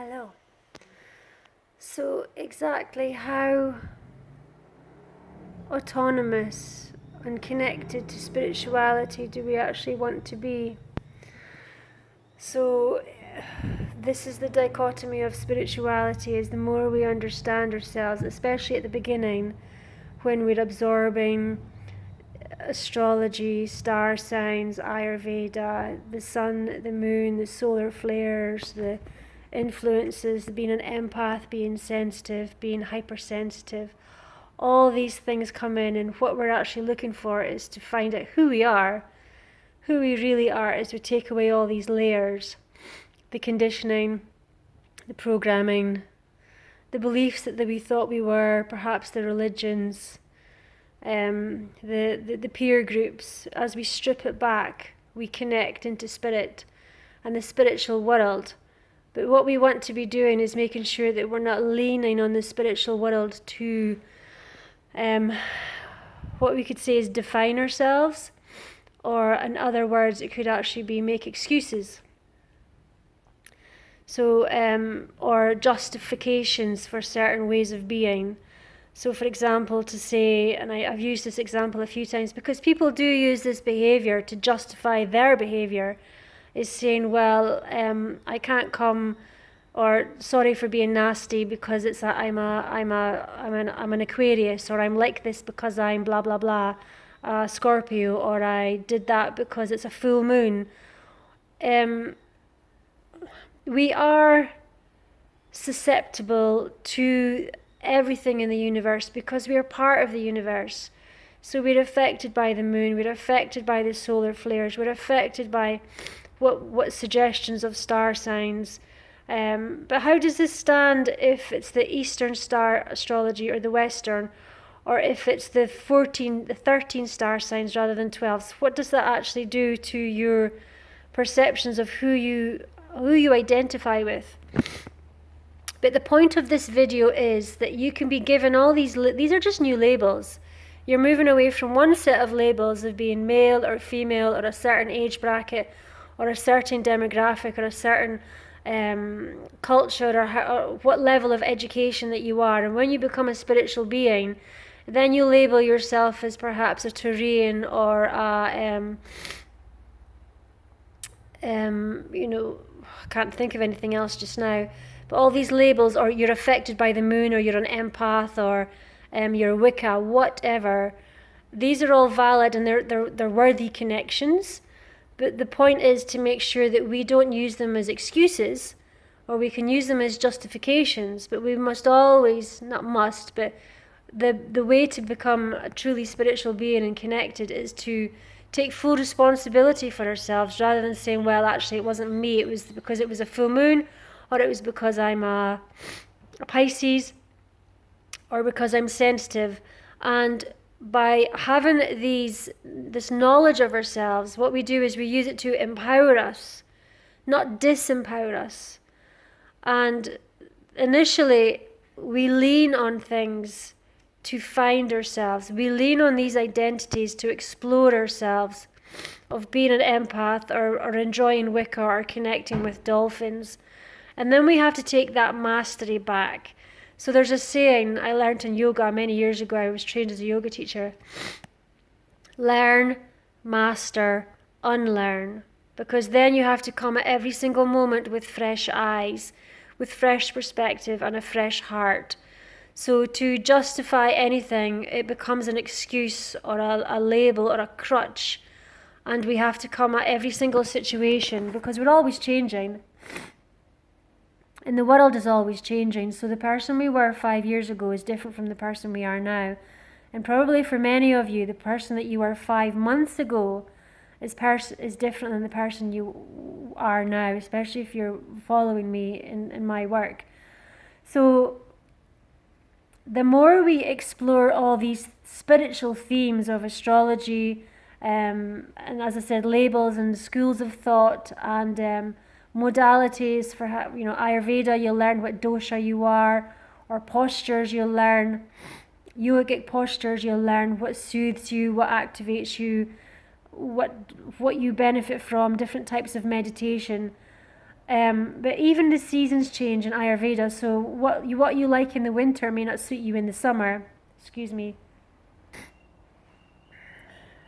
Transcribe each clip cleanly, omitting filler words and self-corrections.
Hello. So, exactly how autonomous and connected to spirituality do we actually want to be? So, this is the dichotomy of spirituality: is the more we understand ourselves, especially at the beginning, when we're absorbing astrology, star signs, Ayurveda, the sun, the moon, the solar flares, the influences, being an empath, being sensitive, being hypersensitive. All these things come in, and what we're actually looking for is to find out who we are, who we really are, as we take away all these layers, the conditioning, the programming, the beliefs that we thought we were, perhaps the religions, the peer groups. As we strip it back, we connect into spirit and the spiritual world. But what we want to be doing is making sure that we're not leaning on the spiritual world to what we could say is define ourselves, or in other words, it could actually be make excuses. So, or justifications for certain ways of being. So, for example, to say, and I've used this example a few times because people do use this behavior to justify their behavior, is saying, well, I can't come, or sorry for being nasty because I'm an Aquarius, or I'm like this because I'm blah blah blah, Scorpio, or I did that because it's a full moon. We are susceptible to everything in the universe because we are part of the universe. So we're affected by the moon, we're affected by the solar flares, we're affected by what suggestions of star signs. But how does this stand if it's the Eastern star astrology or the Western, or if it's the 13 star signs rather than 12? So what does that actually do to your perceptions of who you identify with? But the point of this video is that you can be given all these are just new labels. You're moving away from one set of labels of being male or female, or a certain age bracket, or a certain demographic, or a certain culture, or what level of education that you are. And when you become a spiritual being, then you label yourself as perhaps a Turian, or a I can't think of anything else just now. But all these labels, or you're affected by the moon, or you're an empath, or you're Wicca, whatever. These are all valid, and they're worthy connections. But the point is to make sure that we don't use them as excuses, or we can use them as justifications. But we must always, not must, but the way to become a truly spiritual being and connected is to take full responsibility for ourselves, rather than saying, well, actually it wasn't me, it was because it was a full moon, or it was because I'm a Pisces, or because I'm sensitive. And by having this knowledge of ourselves, what we do is we use it to empower us, not disempower us. And initially, we lean on things to find ourselves. We lean on these identities to explore ourselves, of being an empath, or enjoying Wicca, or connecting with dolphins. And then we have to take that mastery back. So there's a saying I learned in yoga many years ago. I was trained as a yoga teacher. Learn, master, unlearn. Because then you have to come at every single moment with fresh eyes, with fresh perspective and a fresh heart. So to justify anything, it becomes an excuse, or a label, or a crutch. And we have to come at every single situation, because we're always changing. And the world is always changing. So the person we were 5 years ago is different from the person we are now. And probably for many of you, the person that you were 5 months ago is different than the person you are now, especially if you're following me in my work. So the more we explore all these spiritual themes of astrology, and as I said, labels and schools of thought, and modalities for Ayurveda, you'll learn what dosha you are, or postures, you'll learn yogic postures, you'll learn what soothes you, what activates you, what you benefit from, different types of meditation. But even the seasons change in Ayurveda. So what you like in the winter may not suit you in the summer. Excuse me.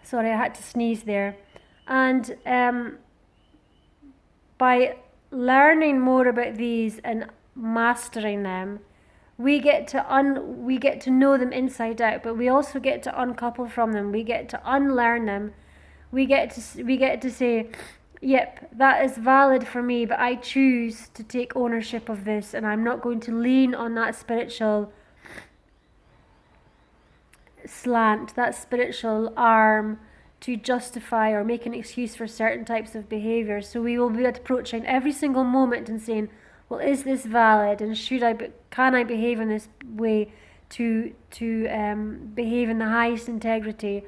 Sorry, I had to sneeze there. And by learning more about these and mastering them, we get to know them inside out, but we also get to uncouple from them. We get to unlearn them. We get to say, yep, that is valid for me, but I choose to take ownership of this, and I'm not going to lean on that spiritual slant, that spiritual arm, to justify or make an excuse for certain types of behavior. So we will be approaching every single moment and saying, well, is this valid, and can I behave in this way to behave in the highest integrity,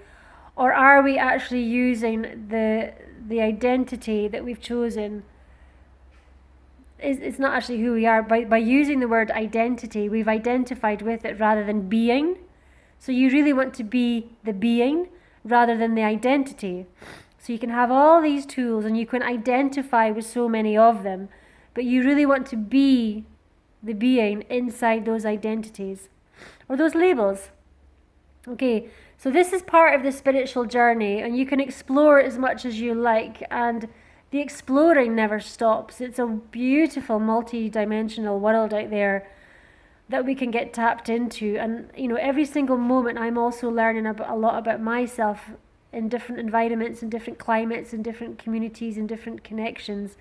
or are we actually using the identity that we've chosen? It's not actually who we are. By using the word identity, we've identified with it rather than being. So you really want to be the being rather than the identity. So you can have all these tools and you can identify with so many of them, but you really want to be the being inside those identities or those labels. Okay, so this is part of the spiritual journey, and you can explore as much as you like, and the exploring never stops. It's a beautiful multi-dimensional world out there that we can get tapped into. And every single moment I'm also learning a lot about myself in different environments, in different climates, in different communities, in different connections.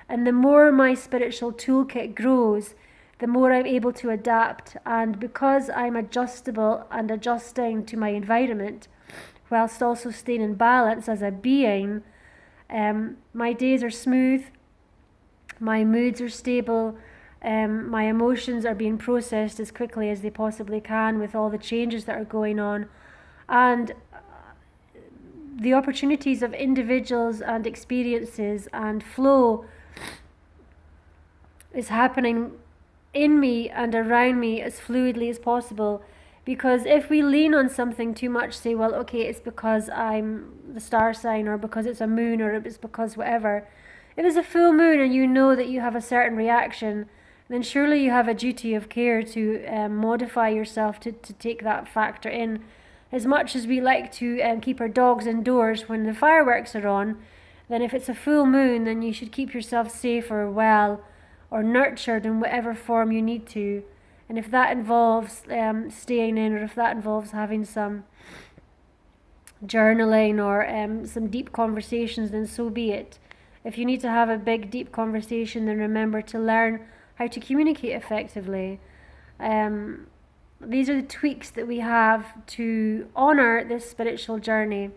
And the more my spiritual toolkit grows, the more I'm able to adapt. And because I'm adjustable and adjusting to my environment, whilst also staying in balance as a being, my days are smooth, my moods are stable, my emotions are being processed as quickly as they possibly can with all the changes that are going on. And the opportunities of individuals and experiences and flow is happening in me and around me as fluidly as possible. Because if we lean on something too much, say, well, okay, it's because I'm the star sign, or because it's a moon, or it's because whatever. If it's a full moon and you know that you have a certain reaction, then surely you have a duty of care to modify yourself to take that factor in. As much as we like to keep our dogs indoors when the fireworks are on, then if it's a full moon, then you should keep yourself safe or well or nurtured in whatever form you need to. And if that involves staying in, or if that involves having some journaling or some deep conversations, then so be it. If you need to have a big, deep conversation, then remember to learn how to communicate effectively. These are the tweaks that we have to honor this spiritual journey.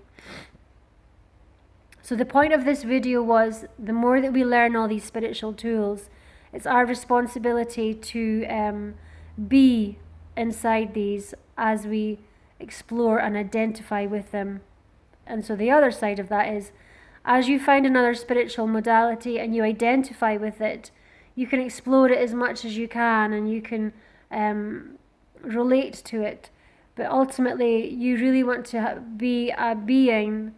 So the point of this video was, the more that we learn all these spiritual tools, it's our responsibility to be inside these as we explore and identify with them. And so the other side of that is, as you find another spiritual modality and you identify with it, you can explore it as much as you can, and you can relate to it. But ultimately, you really want to be a being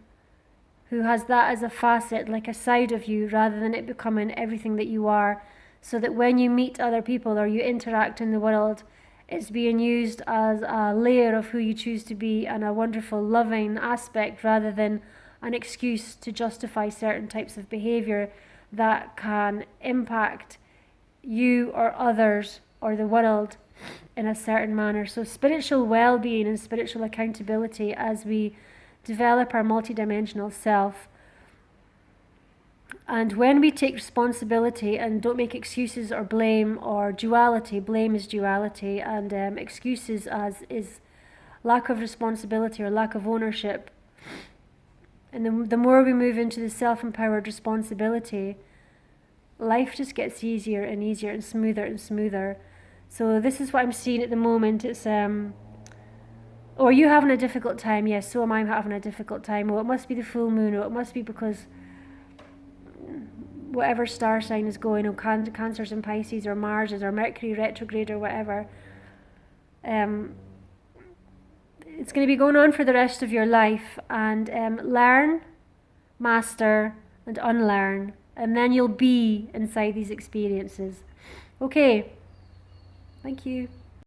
who has that as a facet, like a side of you, rather than it becoming everything that you are. So that when you meet other people or you interact in the world, it's being used as a layer of who you choose to be, and a wonderful, loving aspect, rather than an excuse to justify certain types of behavior that can impact you or others or the world in a certain manner. So spiritual well-being and spiritual accountability as we develop our multidimensional self. And when we take responsibility and don't make excuses or blame or duality, blame is duality, and excuses is lack of responsibility or lack of ownership. And the more we move into the self-empowered responsibility, life just gets easier and easier and smoother and smoother. So this is what I'm seeing at the moment. It's, are you having a difficult time? Yes, so am I having a difficult time. Well, it must be the full moon, or it must be because whatever star sign is going on, Cancers and Pisces, or Mars or Mercury retrograde or whatever. It's going to be going on for the rest of your life, and learn, master, and unlearn. And then you'll be inside these experiences. Okay. Thank you.